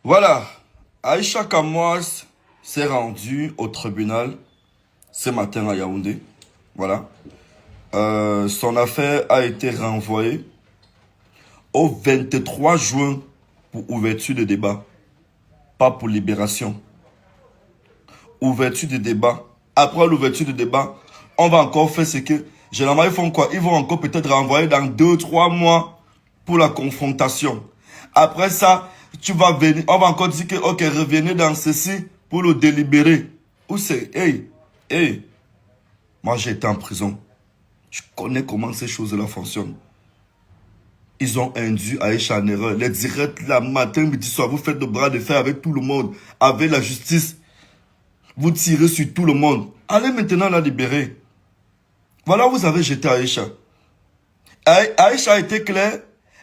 Voilà, Aïcha Kamoas s'est rendue au tribunal ce matin à Yaoundé. Voilà. Son affaire a été renvoyée au 23 juin pour ouverture de débat, pas pour libération. Ouverture de débat. Après l'ouverture de débat, on va encore faire ce que... Généralement, ils font quoi? Ils vont encore peut-être renvoyer dans 2 3 mois pour la confrontation. Après ça, tu vas venir, on va encore dire que, ok, revenez dans ceci pour le délibérer. Où c'est? Hey, moi j'ai été en prison. Je connais comment ces choses-là fonctionnent. Ils ont induit Aïcha en erreur. Les directs, la matin, midi, soir, vous faites le bras de fer avec tout le monde, avec la justice. Vous tirez sur tout le monde. Allez maintenant la libérer. Voilà, vous avez jeté Aïcha. Aïcha a été claire.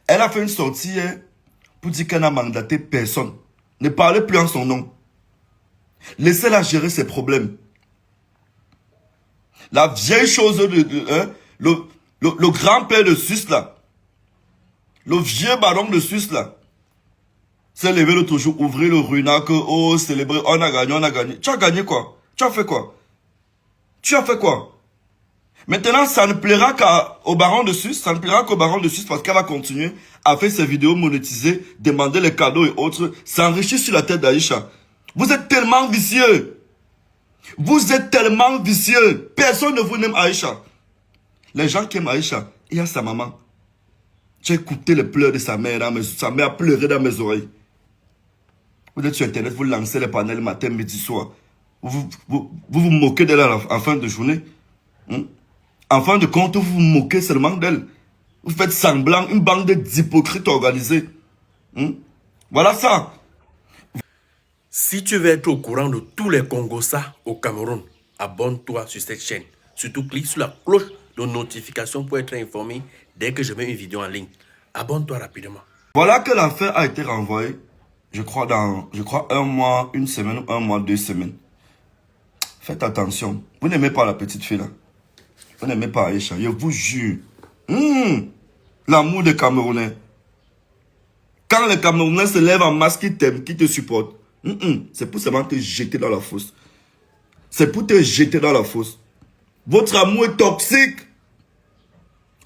Elle a fait une sortie hier pour dire qu'elle n'a mandaté personne. Ne parlez plus en son nom. Laissez-la gérer ses problèmes. La vieille chose le grand-père de Suisse là, le vieux baron de Suisse là, s'est levé l'autre jour, ouvrir le runac, oh, célébrer, on a gagné, on a gagné. Tu as gagné quoi? Tu as fait quoi? Tu as fait quoi? Maintenant, ça ne plaira qu'au baron de Suisse, ça ne plaira qu'au baron de Suisse parce qu'elle va continuer à faire ses vidéos monétisées, demander les cadeaux et autres, s'enrichir sur la tête d'Aïcha. Vous êtes tellement vicieux. Vous êtes tellement vicieux. Personne ne vous aime Aïcha. Les gens qui aiment Aïcha, il y a sa maman. J'ai écouté les pleurs de sa mère, sa mère a pleuré dans mes oreilles. Vous êtes sur Internet, vous lancez les panels matin, midi, soir. Vous moquez d'elle en fin de journée. En fin de compte, vous vous moquez seulement d'elle. Vous faites semblant, une bande d'hypocrites organisés. Voilà ça. Si tu veux être au courant de tous les Congossas au Cameroun, abonne-toi sur cette chaîne. Surtout, clique sur la cloche de notification pour être informé dès que je mets une vidéo en ligne. Abonne-toi rapidement. Voilà que l'affaire a été renvoyée, je crois, un mois, une semaine, un mois, 2 semaines. Faites attention. Vous n'aimez pas la petite fille là. Vous n'aimez pas Aïcha. Je vous jure. L'amour des Camerounais. Quand les Camerounais se lèvent en masse, qui t'aiment, qui te supportent, c'est pour seulement te jeter dans la fosse. C'est pour te jeter dans la fosse. Votre amour est toxique.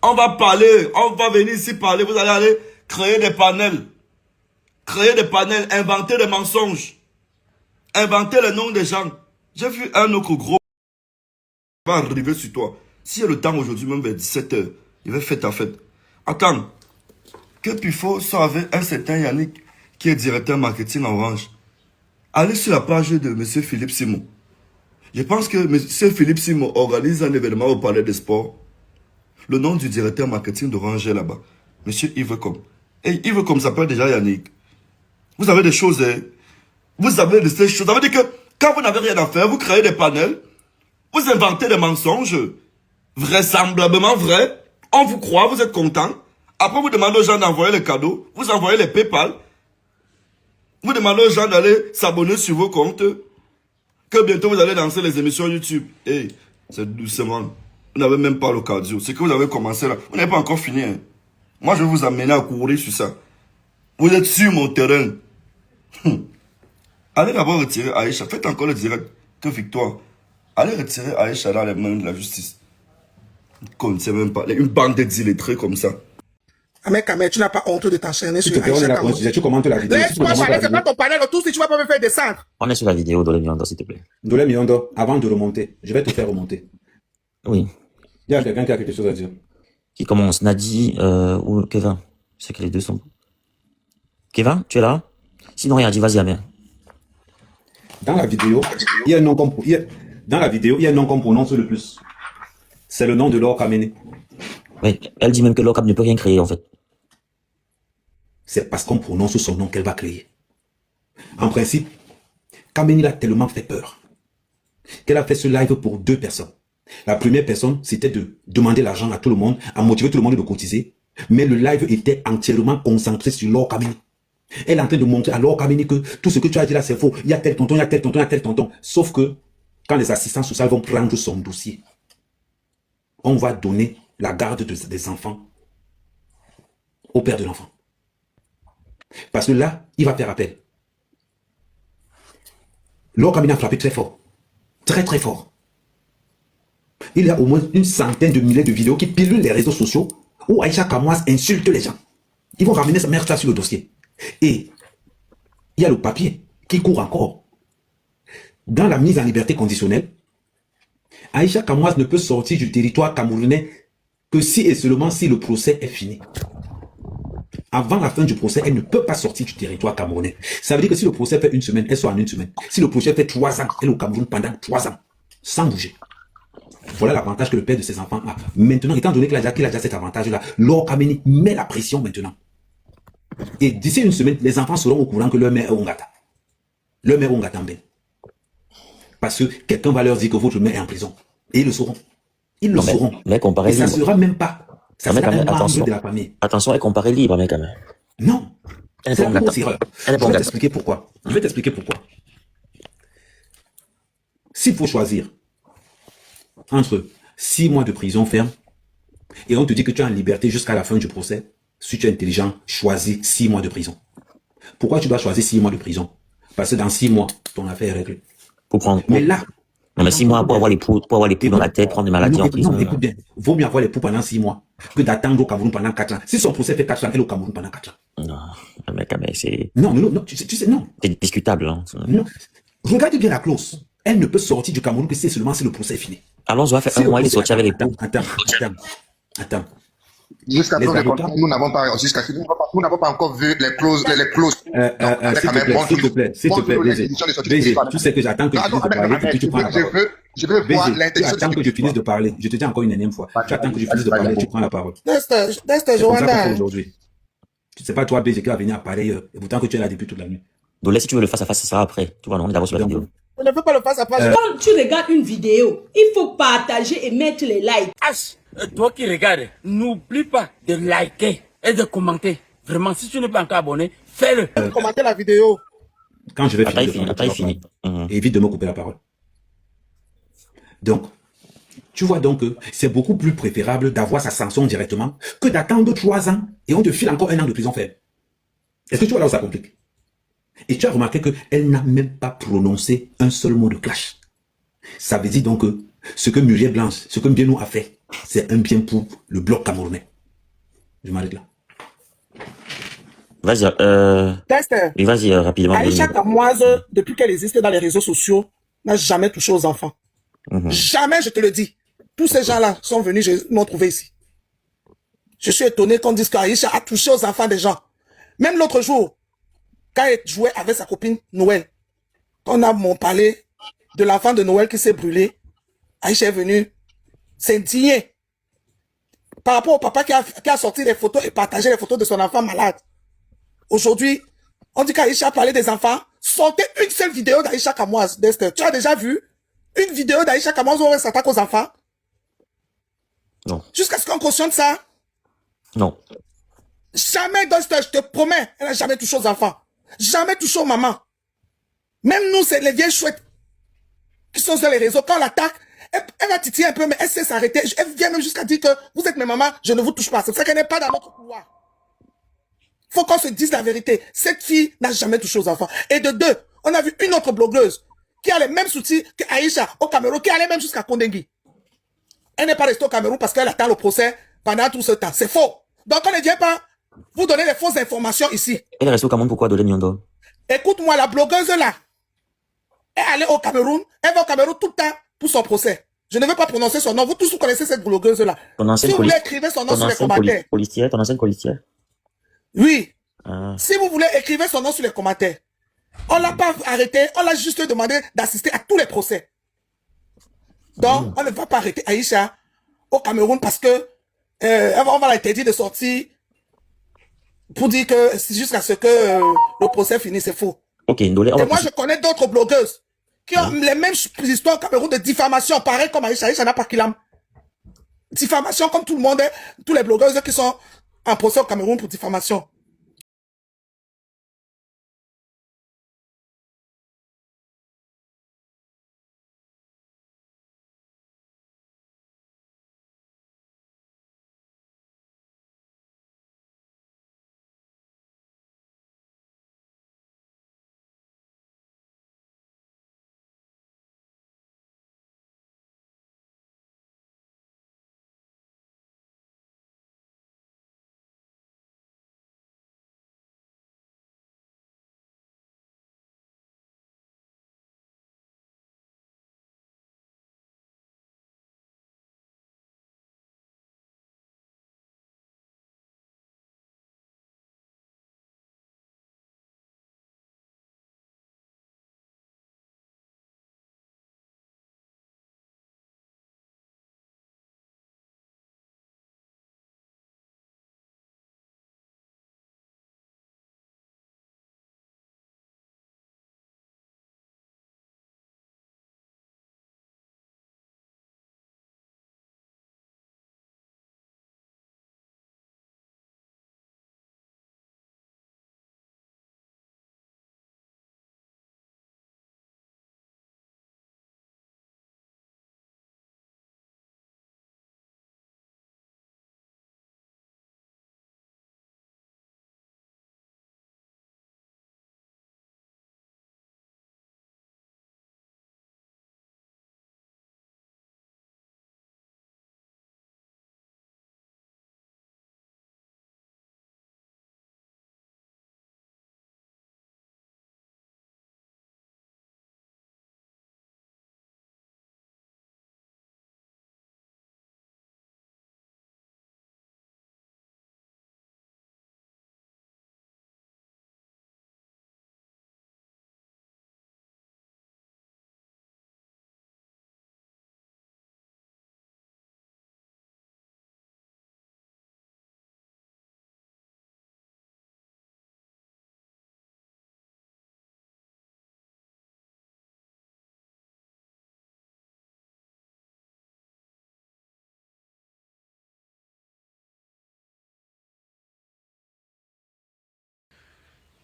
On va parler, on va venir ici parler. Vous allez aller créer des panels. Créer des panels, inventer des mensonges. Inventer les noms des gens. J'ai vu un autre gros qui va arriver sur toi. S'il y a le temps aujourd'hui, même vers 17h, il va faire ta fête. Attends. Que Pifo soit avec un certain Yannick qui est directeur marketing en Orange. Allez sur la page de M. Philippe Simon. Je pense que M. Philippe Simon organise un événement au Palais des Sports. Le nom du directeur marketing d'Orange est là-bas. M. Yves Com. Et Yves Com s'appelle déjà Yannick. Vous avez des choses, vous avez de ces choses. Ça veut dire que quand vous n'avez rien à faire, vous créez des panels, vous inventez des mensonges, vraisemblablement vrais, on vous croit, vous êtes content. Après, vous demandez aux gens d'envoyer les cadeaux, vous envoyez les PayPal, vous demandez aux gens d'aller s'abonner sur vos comptes, que bientôt vous allez lancer les émissions YouTube. Hey, c'est doucement. Vous n'avez même pas le cardio. C'est que vous avez commencé là. Vous n'avez pas encore fini. Moi, je vais vous amener à courir sur ça. Vous êtes sur mon terrain. Allez d'abord retirer Aïcha. Faites encore le direct. Que victoire. Allez retirer Aïcha dans les mains de la justice. Vous ne connaissez même pas. Une bande d'illettrés comme ça. Ahmed Kamer, tu n'as pas honte de t'enchaîner sur Aïcha Kamoun. Tu commentes la vidéo. Laisse-moi parler, c'est pas ton panel autour si tu vas pas me faire descendre. On est sur la vidéo Dolé Miondo, s'il te plaît. Dolé Miondo, avant de remonter, je vais te faire remonter. Oui. Il y a quelqu'un qui a quelque chose à dire. Qui commence? Nadi ou Kevin? Je sais que les deux sont... Kevin, tu es là? Sinon, rien, dis vas-y, Amir. Dans la vidéo, il y a un nom qu'on dans la vidéo, il y a un nom qu'on prononce le plus. C'est le nom de Laure Kamene. Oui, elle dit même que Laure ne peut rien créer, en fait. C'est parce qu'on prononce son nom qu'elle va créer. En principe, Kamene l'a tellement fait peur qu'elle a fait ce live pour 2 personnes. La première personne, c'était de demander l'argent à tout le monde, à motiver tout le monde de cotiser. Mais le live était entièrement concentré sur Laure Kamene. Elle est en train de montrer à Laure Kamene que tout ce que tu as dit là, c'est faux. Il y a tel tonton, il y a tel tonton, il y a tel tonton. Sauf que, quand les assistants sociaux vont prendre son dossier, on va donner la garde des enfants au père de l'enfant. Parce que là, il va faire appel. Laure Kameni a frappé très fort. Très très fort. Il y a au moins une centaine de milliers de vidéos qui pilulent les réseaux sociaux où Aïcha Kamoise insulte les gens. Ils vont ramener sa mère sur le dossier. Et il y a le papier qui court encore. Dans la mise en liberté conditionnelle, Aïcha Kamoise ne peut sortir du territoire camerounais que si et seulement si le procès est fini. Avant la fin du procès, elle ne peut pas sortir du territoire camerounais. Ça veut dire que si le procès fait une semaine, elle sort en une semaine. Si le procès fait 3 ans, elle est au Cameroun pendant 3 ans, sans bouger. Voilà l'avantage que le père de ses enfants a. Maintenant, étant donné qu'il a déjà cet avantage-là, Laure Kameni met la pression maintenant. Et d'ici une semaine, les enfants seront au courant que leur mère est Ongata. Leur mère est Ongata Mbel. Parce que quelqu'un va leur dire que votre mère est en prison. Et ils le sauront. Ils le sauront. Mais comparé et ça ne libre. sera même pas. Ça Non, mais sera quand même, un membre attention. de la famille. Attention, elle comparé libre, mais quand même. Non. Elle est C'est pas une Ongata. grosse erreur. Elle est Je pas vais Ongata. t'expliquer pourquoi. Je vais t'expliquer pourquoi. S'il faut choisir entre 6 mois de prison ferme et on te dit que tu es en liberté jusqu'à la fin du procès, si tu es intelligent, choisis 6 mois de prison. Pourquoi tu dois choisir 6 mois de prison? Parce que dans 6 mois, ton affaire est réglée. Pour prendre. Mais là... Non, mais 6 mois pour avoir les poux dans la tête, prendre des maladies en prison. Non, écoute bien. Vaut mieux avoir les poux pendant 6 mois que d'attendre au Cameroun pendant 4 ans. Si son procès fait 4 ans, elle est au Cameroun pendant 4 ans. Non, mais quand même, c'est Non, tu sais, non. discutable. Hein. Non. Regarde bien la clause. Elle ne peut sortir du Cameroun que si seulement si le procès est fini. Alonso a fait un mois, il est sorti avec les poux. Attends. Jusqu'à Les preuve du avocats- contraire, nous n'avons pas encore vu les clauses. S'il te plaît, BG, tu sais que j'attends que tu finisses de parler et puis tu prends la parole. Je veux voir BG, tu l'intention attends que je finisse de parler. Je te dis encore une énième fois. Tu attends que je finisse de parler et tu prends la parole. Dexter, C'est comme ça qu'on fait Johanna. aujourd'hui. Tu sais pas toi, BG, qui va venir à pareille heure. Et pourtant que tu es là depuis toute la nuit. Donc, si tu veux le face à face, ça sera après. Tu vois, non, on est d'abord sur la vidéo. On ne peut pas le face à face. Quand tu regardes une vidéo, il faut partager et mettre les likes. Toi qui regardes, n'oublie pas de liker et de commenter. Vraiment, si tu n'es pas encore abonné, fais-le. Commentez la vidéo. Quand je vais Attends, il finir finit. de Attends, il parler, finit. Mhm. évite de me couper la parole. Donc, tu vois donc que c'est beaucoup plus préférable d'avoir sa sanction directement que d'attendre 3 ans et on te file encore 1 an de prison ferme. Est-ce que tu vois là où ça complique? Et tu as remarqué qu'elle n'a même pas prononcé un seul mot de clash. Ça veut dire donc que ce que Muriel Blanche, ce que Mbienou a fait, c'est un bien pour le bloc camerounais. Je m'arrête là. Vas-y, Dexter, oui, vas-y, rapidement. Aïcha Kamoise, depuis qu'elle existe dans les réseaux sociaux, n'a jamais touché aux enfants. Mhm. Jamais, je te le dis. Tous ces gens-là sont venus m'ont trouvé ici. Je suis étonné qu'on dise qu'Aïcha a touché aux enfants des gens. Même l'autre jour, quand elle jouait avec sa copine Noël, on a parlé de l'enfant de Noël qui s'est brûlé. Aïcha est venue s'indigner par rapport au papa qui a sorti les photos et partagé les photos de son enfant malade. Aujourd'hui, on dit qu'Aïcha a parlé des enfants. Sortez une seule vidéo d'Aïcha Kamoise, Dexter. Tu as déjà vu une vidéo d'Aïcha Kamoise où elle s'attaque aux enfants? Non. Jusqu'à ce qu'on cautionne ça. Non. Jamais, Dexter, je te promets, elle n'a jamais touché aux enfants. Jamais touché aux mamans. Même nous, c'est les vieilles chouettes qui sont sur les réseaux. Quand on l'attaque, elle va titiller un peu, mais elle sait s'arrêter. Elle vient même jusqu'à dire que vous êtes mes mamans, je ne vous touche pas. C'est pour ça qu'elle n'est pas dans notre couloir. Faut qu'on se dise la vérité. Cette fille n'a jamais touché aux enfants. Et de deux, on a vu une autre blogueuse qui a les mêmes soucis que Aïcha au Cameroun, qui allait même jusqu'à Kondengui. Elle n'est pas restée au Cameroun parce qu'elle attend le procès pendant tout ce temps. C'est faux. Donc on ne vient pas vous donner les fausses informations ici. Elle est restée au Cameroun, pourquoi Dolé Nyondo? Écoute-moi, la blogueuse là, elle est allée au Cameroun, elle va au Cameroun tout le temps pour son procès. Je ne veux pas prononcer son nom. Vous tous vous connaissez cette blogueuse là. Ton ancienne Si vous voulez écrire son nom sur les commentaires. colistière, ton ancienne colistière? Oui. Ah. Si vous voulez écrire son nom sur les commentaires. On l'a pas arrêté, on l'a juste demandé d'assister à tous les procès. Donc, on ne va pas arrêter Aïcha au Cameroun parce que on va l'interdire de sortir pour dire que c'est jusqu'à ce que le procès finisse, c'est faux. Ok, Ndolé, Et moi, je connais d'autres blogueuses qui ont les mêmes histoires au Cameroun de diffamation, pareil comme Aïcha. Aïcha n'a pas qu'il a diffamation comme tout le monde, tous les blogueuses qui sont en procès au Cameroun pour diffamation.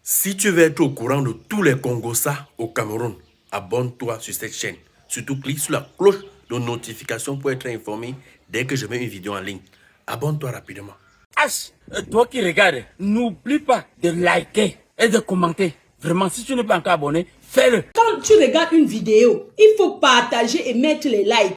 Si tu veux être au courant de tous les Congossas au Cameroun, abonne-toi sur cette chaîne. Surtout clique sur la cloche de notification pour être informé dès que je mets une vidéo en ligne. Abonne-toi rapidement. H, toi qui regardes, n'oublie pas de liker et de commenter. Vraiment, si tu n'es pas encore abonné, fais-le. Quand tu regardes une vidéo, il faut partager et mettre les likes.